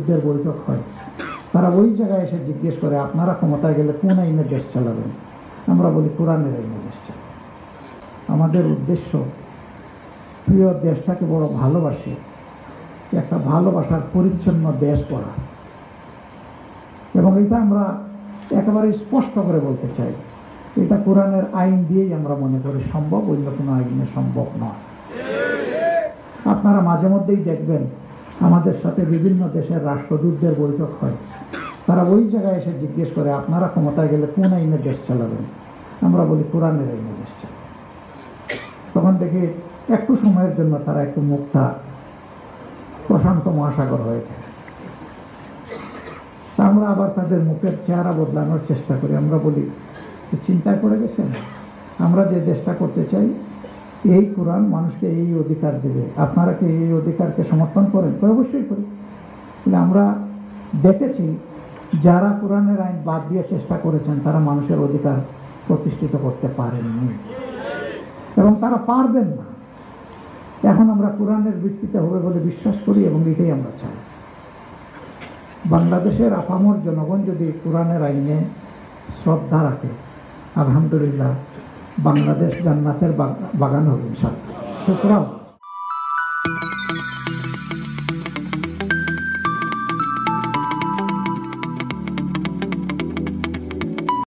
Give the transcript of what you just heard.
রাষ্ট্রদূতদের বৈঠক হয়, তারা ওই জায়গায় এসে জিজ্ঞেস করে আপনারা ক্ষমতায় গেলে কোন আইনে দেশ চালাবেন? আমরা বলি কোরআনের আইনে দেশ চালাবেন। আমাদের উদ্দেশ্য প্রিয় দেশটাকে বড় ভালোবাসি, একটা ভালোবাসার পরিচ্ছন্ন দেশ করা, এবং এটা আমরা একেবারে স্পষ্ট করে বলতে চাই, এটা কোরআনের আইন দিয়েই আমরা মনে করি সম্ভব, অন্য কোনো আইনে সম্ভব নয়। আপনারা মাঝে মধ্যেই দেখবেন আমাদের সাথে বিভিন্ন দেশের রাষ্ট্রদূতদের বৈঠক হয়, তারা ওই জায়গায় এসে জিজ্ঞেস করে আপনারা ক্ষমতায় গেলে কোন আইনে দেশ চালাবেন? আমরা বলি কোরআনের আইনে দেশ চালাবেন। তখন দেখে একটু সময়ের জন্য তারা একটু মুখটা প্রশান্ত মহাসাগর হয়ে যায়। আমরা আবার তাদের মুখের চেহারা বদলানোর চেষ্টা করি। আমরা বলি চিন্তায় পড়ে গেছেন, আমরা যে দেশটা করতে চাই এই কোরআন মানুষকে এই অধিকার দেবে, আপনারা কি এই অধিকারকে সমর্থন করেন? অবশ্যই করি। আমরা দেখেছি যারা কোরআনের আইন বাদ দিয়ে চেষ্টা করেছেন তারা মানুষের অধিকার প্রতিষ্ঠিত করতে পারেননি এবং তারা পারবেন না। এখন আমরা কোরআনের ভিত্তিতে হবে বলে বিশ্বাস করি এবং এটাই আমরা চাই। বাংলাদেশের আপামর জনগণ যদি কোরআনের আইনে শ্রদ্ধা রাখে, আলহামদুলিল্লাহ বাংলাদেশ জান্নাতের বাগান হবে ইনশাআল্লাহ। সুতরাং